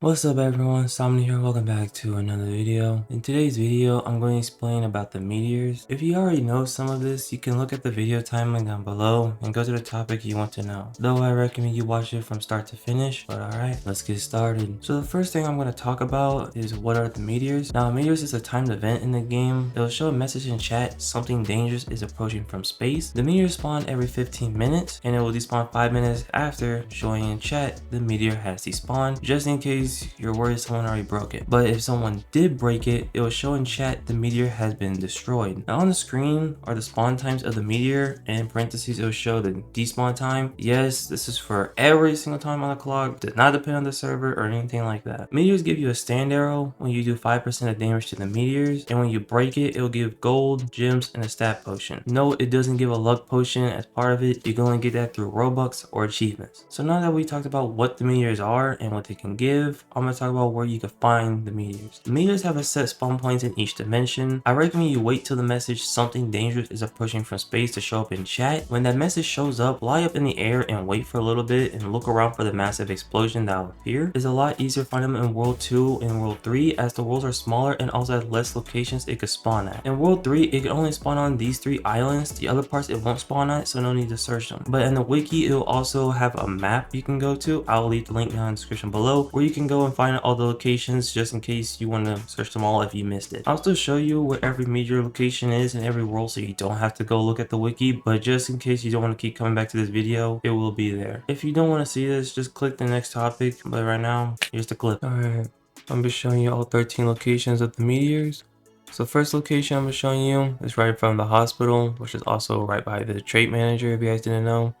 What's up everyone, Somni here, welcome back to another video. In today's video, I'm going to explain about the meteors. If you already know some of this, you can look at the video timeline down below and go to the topic you want to know. Though I recommend you watch it from start to finish, but alright, let's get started. So the first thing I'm going to talk about is what are the meteors. Now meteors is a timed event in the game. It'll show a message in chat, something dangerous is approaching from space. The meteors spawn every 15 minutes and it will despawn 5 minutes after showing in chat the meteor has despawned, just in case you're worried someone already broke it. But if someone did break it, it will show in chat the meteor has been destroyed. Now on the screen are the spawn times of the meteor, and in parentheses it will show the despawn time. Yes, this is for every single time on the clock, does not depend on the server or anything like that. Meteors give you a stand arrow when you do 5% of damage to the meteors, and when you break it, it will give gold, gems, and a stat potion. Note, it doesn't give a luck potion as part of it. You can only get that through Robux or achievements. So now that we talked about what the meteors are and what they can give, I'm going to talk about where you can find the meteors. The meteors have a set spawn points in each dimension. I recommend you wait till the message something dangerous is approaching from space to show up in chat. When that message shows up, fly up in the air and wait for a little bit and look around for the massive explosion that will appear. It's a lot easier to find them in World 2 and World 3 as the worlds are smaller and also have less locations it could spawn at. In World 3, it can only spawn on these 3 islands. The other parts it won't spawn at, so no need to search them. But in the wiki, it will also have a map you can go to. I'll leave the link down in the description below where you can go and find all the locations just in case you want to search them all if you missed it. I'll still show you where every meteor location is in every world so you don't have to go look at the wiki, but just in case you don't want to keep coming back to this video, it will be there. If you don't want to see this, just click the next topic, but right now, here's the clip. Alright, I'm just showing you all 13 locations of the meteors. So first location I'm showing you is right in front of the hospital, which is also right by the trait manager if you guys didn't know.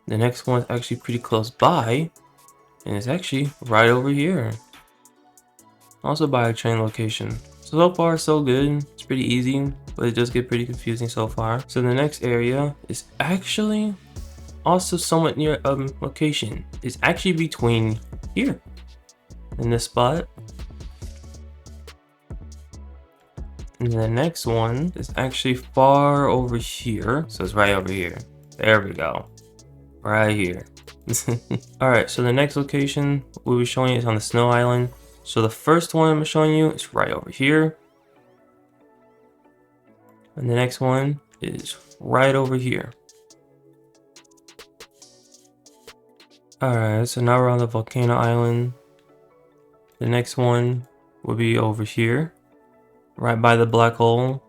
The next one's actually pretty close by, and it's actually right over here. Also by a train location. So far so good, it's pretty easy, but it does get pretty confusing so far. So the next area is actually also somewhat near location. It's actually between here, in this spot. And the next one is actually far over here. So it's right over here. There we go. Right here. Alright, so the next location we'll be showing you is on the snow island. So the first one I'm showing you is right over here. And the next one is right over here. Alright, so now we're on the volcano island. The next one will be over here, right by the black hole.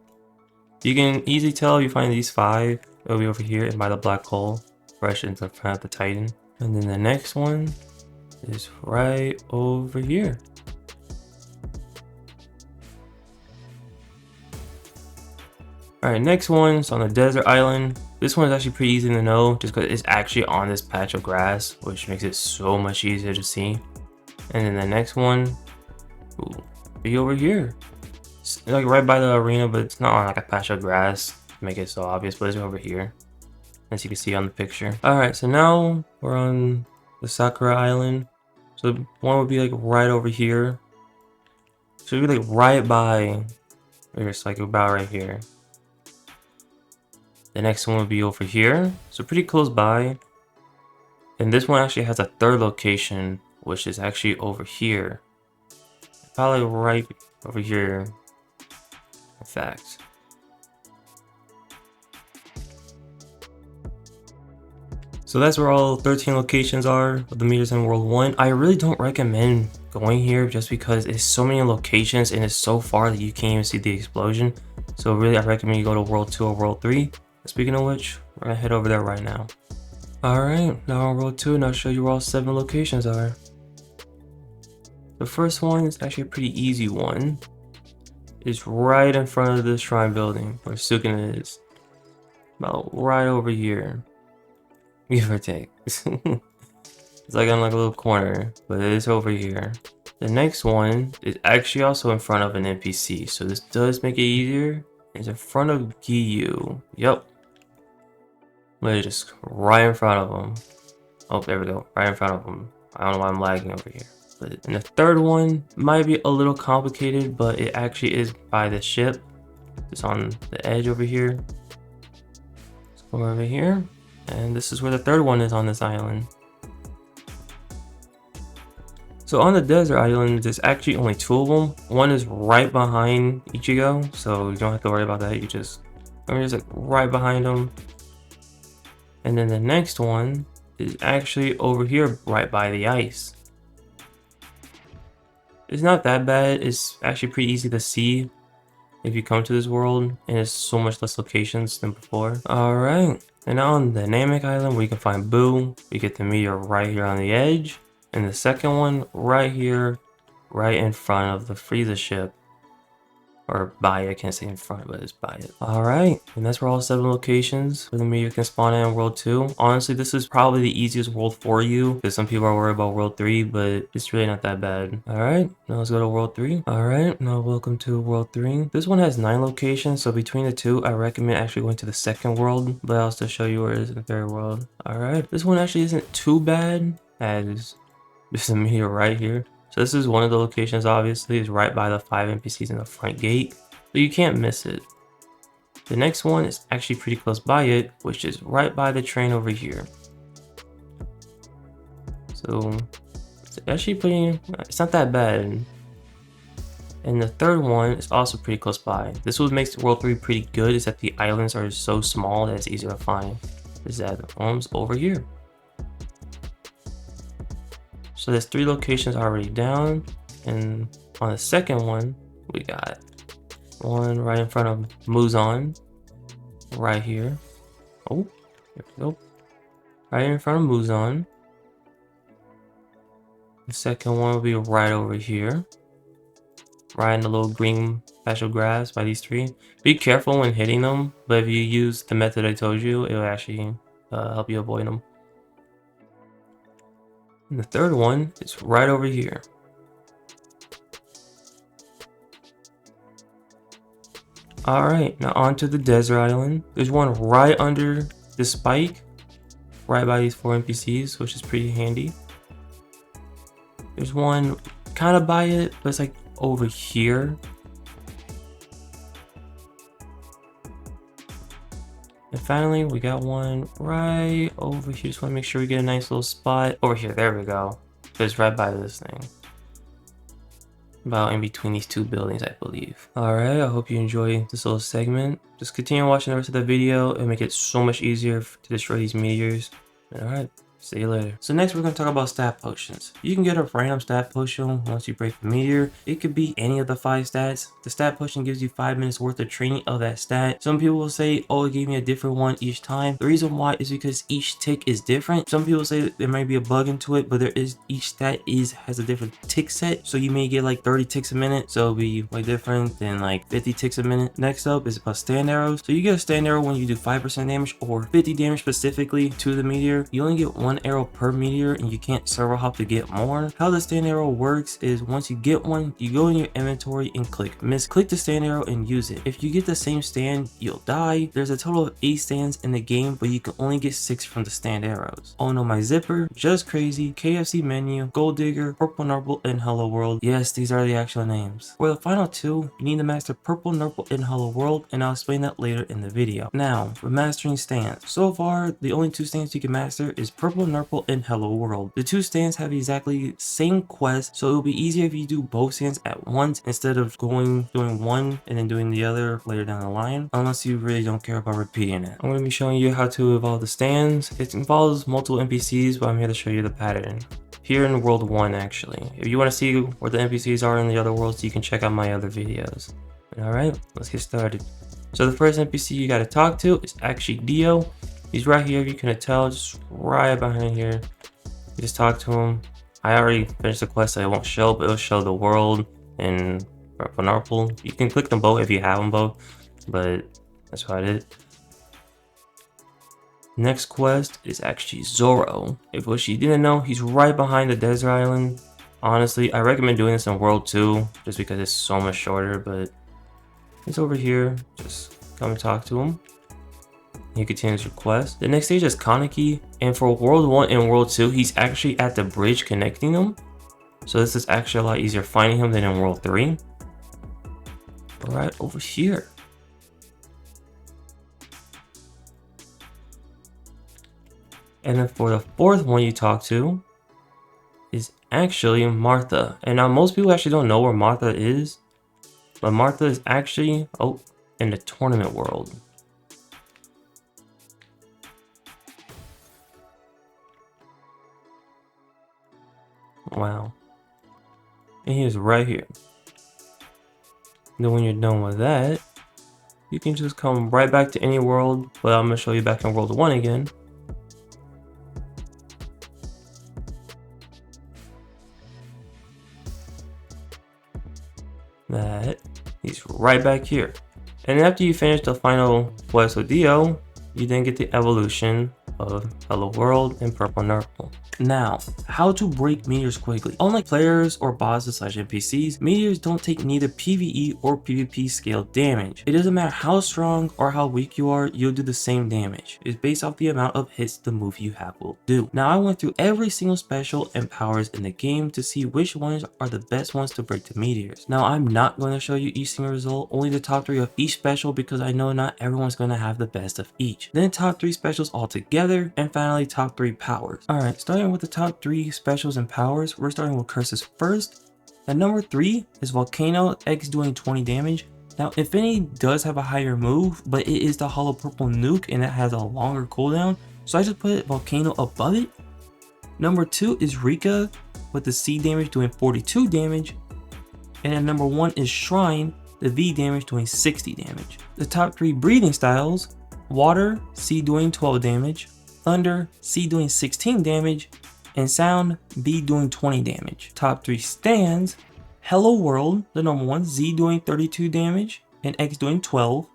You can easily tell if you find these 5, it'll be over here and by the black hole, fresh into front of the Titan. And then the next one is right over here. Alright, next one's on the desert island. This one is actually pretty easy to know just because it's actually on this patch of grass, which makes it so much easier to see. And then the next one will be over here. It's like right by the arena, but it's not on like a patch of grass to make it so obvious, but it's over here, as you can see on the picture. Alright, so now we're on the Sakura island. So one would be like right over here. So it'd be like right by, or it's like about right here. The next one would be over here, so pretty close by. And this one actually has a third location, which is actually over here. Probably right over here, in fact. So that's where all 13 locations are of the meteors in World 1. I really don't recommend going here just because it's so many locations and it's so far that you can't even see the explosion. So really I recommend you go to World 2 or World 3. Speaking of which, we're gonna head over there right now. Alright, now on World 2 and I'll show you where all 7 locations are. The first one is actually a pretty easy one. It's right in front of the shrine building where Sukuna is. About right over here. Give or take. It's like on like a little corner, but it is over here. The next one is actually also in front of an NPC, so this does make it easier. It's in front of Giyu. Yep. Literally just right in front of them. Oh, there we go. Right in front of them. I don't know why I'm lagging over here. And the third one might be a little complicated, but it actually is by the ship. It's on the edge over here. Let's go over here. And this is where the third one is on this island. So on the desert island, there's actually only 2 of them. One is right behind Ichigo, so you don't have to worry about that. I'm just like right behind him. And then the next one is actually over here, right by the ice. It's not that bad. It's actually pretty easy to see if you come to this world, and it's so much less locations than before. Alright, and now on the Namek Island where you can find Boo, we get the meteor right here on the edge, and the second one right here, right in front of the Frieza ship. Or by it, I can't say in front, but it's by it. Alright, and that's where all 7 locations for the meteor can spawn in World 2. Honestly, this is probably the easiest world for you, because some people are worried about World 3, but it's really not that bad. Alright, now let's go to World 3. Alright, now welcome to World 3. This one has 9 locations, so between the two, I recommend actually going to the second world, but I'll still show you where it is in the third world. Alright, this one actually isn't too bad, as there's a meteor right here. So this is one of the locations, obviously, is right by the 5 NPCs in the front gate, so you can't miss it. The next one is actually pretty close by it, which is right by the train over here. So it's actually it's not that bad. And the third one is also pretty close by. This what makes World 3 pretty good, is that the islands are so small that it's easier to find. Is that the homes over here. So there's 3 locations already down, and on the second one, we got one right in front of Muzan, right here. Oh, here we go. Right in front of Muzan. The second one will be right over here, right in the little green patch of grass by these 3. Be careful when hitting them, but if you use the method I told you, it will actually help you avoid them. And the third one is right over here. Alright, now on to the desert island. There's one right under the spike, right by these 4 NPCs, which is pretty handy. There's one kind of by it, but it's like over here. And finally, we got one right over here. Just want to make sure we get a nice little spot over here. There we go. It's right by this thing. About in between these 2 buildings, I believe. Alright, I hope you enjoy this little segment. Just continue watching the rest of the video and make it so much easier to destroy these meteors. Alright, see you later. So next we're going to talk about stat potions. You can get a random stat potion once you break the meteor. It could be any of the 5 stats. The stat potion gives you 5 minutes worth of training of that stat. Some people will say, oh, it gave me a different one each time. The reason why is because each tick is different. Some people say there might be a bug into it, but each stat has a different tick set. So you may get like 30 ticks a minute, so it'll be way different than like 50 ticks a minute. Next up is about stand arrows. So you get a stand arrow when you do 5% damage or 50 damage specifically to the meteor. You only get 1 arrow per meteor, and you can't server hop to get more. How the stand arrow works is once you get one, you go in your inventory and click the stand arrow and use it. If you get the same stand, you'll die. There's a total of 8 stands in the game, but you can only get 6 from the stand arrows. Oh no, my zipper, just crazy, KFC menu, gold digger, purple nurple, and hello world. Yes, these are the actual names. For the final 2, you need to master purple nurple and hello world, and I'll explain that later in the video. Now, for mastering stands. So far, the only 2 stands you can master is purple nurple and hello world. The 2 stands have exactly same quest, so it'll be easier if you do both stands at once instead of doing one and then doing the other later down the line, unless you really don't care about repeating it. I'm going to be showing you how to evolve the stands. It involves multiple NPCs, but I'm here to show you the pattern. Here in World 1 actually. If you want to see where the NPCs are in the other worlds, you can check out my other videos. Alright, let's get started. So the first NPC you got to talk to is actually Dio. He's right here, if you can tell, just right behind here. You just talk to him. I already finished the quest, so it won't show, but it'll show the world and Purple. You can click them both if you have them both, but that's what I did. Next quest is actually Zoro. If what you didn't know, he's right behind the desert island. Honestly, I recommend doing this in World 2, just because it's so much shorter, but he's over here. Just come and talk to him. He continues your quest. The next stage is Kaneki, and for World 1 and World 2, he's actually at the bridge connecting them. So this is actually a lot easier finding him than in World 3. Right over here. And then for the 4th one you talk to is actually Martha. And now most people actually don't know where Martha is, but Martha is actually, oh, in the tournament world. Wow. And he is right here. Then when you're done with that, you can just come right back to any world, but I'm gonna show you back in World 1 again. That he's right back here. And after you finish the final quest with Dio, you then get the evolution of Hello World and Purple Nurple. Now, how to break Meteors quickly. Unlike players or bosses slash NPCs, Meteors don't take neither PvE or PvP scale damage. It doesn't matter how strong or how weak you are, you'll do the same damage. It's based off the amount of hits the move you have will do. Now, I went through every single special and powers in the game to see which ones are the best ones to break the Meteors. Now, I'm not going to show you each single result, only the top 3 of each special because I know not everyone's going to have the best of each. Then top 3 specials all together, and finally top 3 powers. Alright, starting with the top 3 specials and powers, we're starting with curses first. At number 3 is Volcano, X doing 20 damage. Now Infinity does have a higher move, but it is the Hollow Purple Nuke and it has a longer cooldown, so I just put Volcano above it. Number 2 is Rika with the C damage doing 42 damage. And at number 1 is Shrine, the V damage doing 60 damage. The top 3 breathing styles, Water, C doing 12 damage, Thunder, C doing 16 damage, and Sound, B doing 20 damage. Top 3 stands, Hello World, the number 1, Z doing 32 damage, and X doing 12.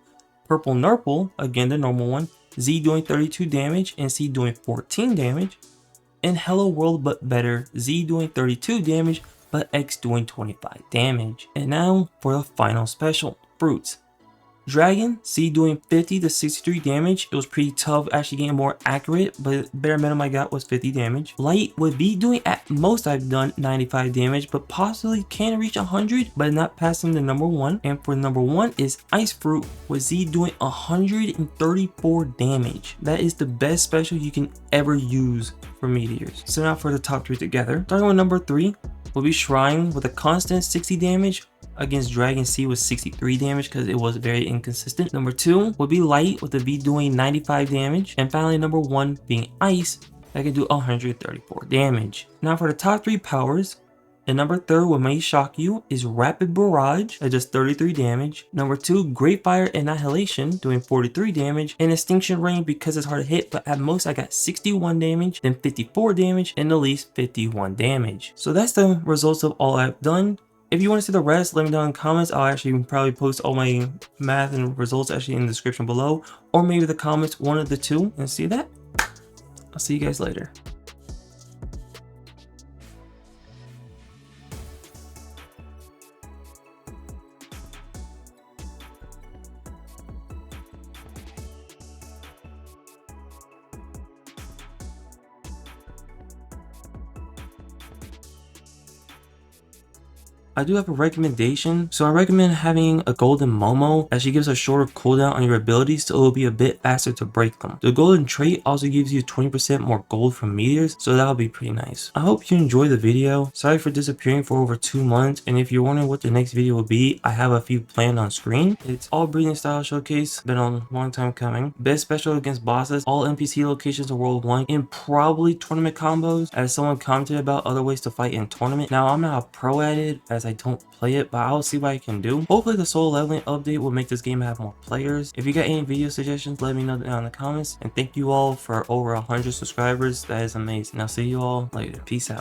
Purple Nurple, again the normal one, Z doing 32 damage, and C doing 14 damage. And Hello World but better, Z doing 32 damage, but X doing 25 damage. And now for the final special, Fruits. Dragon, C doing 50 to 63 damage. It was pretty tough actually getting more accurate, but bare minimum I got was 50 damage. Light would be doing at most I've done 95 damage, but possibly can reach 100, but not passing the number 1. And for number 1 is Ice Fruit with Z doing 134 damage. That is the best special you can ever use for Meteors. So now for the top 3 together. Starting with number 3 will be Shrine with a constant 60 damage. Against Dragon C with 63 damage because it was very inconsistent. Number 2 would be Light with the V doing 95 damage. And finally number 1 being Ice that can do 134 damage. Now for the top 3 powers, and number 3 what may shock you is Rapid Barrage that does 33 damage. Number 2 Great Fire Annihilation doing 43 damage. And Extinction Rain because it's hard to hit, but at most I got 61 damage, then 54 damage, and the least 51 damage. So that's the results of all I've done. If you want to see the rest, let me know in the comments. I'll actually probably post all my math and results actually in the description below, or maybe the comments, one of the two. And see that? I'll see you guys later. I do have a recommendation. So I recommend having a golden Momo as she gives a shorter cooldown on your abilities, so it will be a bit faster to break them. The golden trait also gives you 20% more gold from Meteors, so that'll be pretty nice. I hope you enjoyed the video. Sorry for disappearing for over 2 months, and if you're wondering what the next video will be, I have a few planned on screen. It's all breeding style showcase, been a long time coming. Best special against bosses, all NPC locations in World 1, and probably tournament combos, as someone commented about other ways to fight in tournament. Now I'm not a pro at it as I don't play it, but I'll see what I can do. Hopefully the solo leveling update will make this game have more players. If you got any video suggestions, let me know down in the comments. And thank you all for over 100 subscribers. That is amazing. I'll see you all later. Peace out.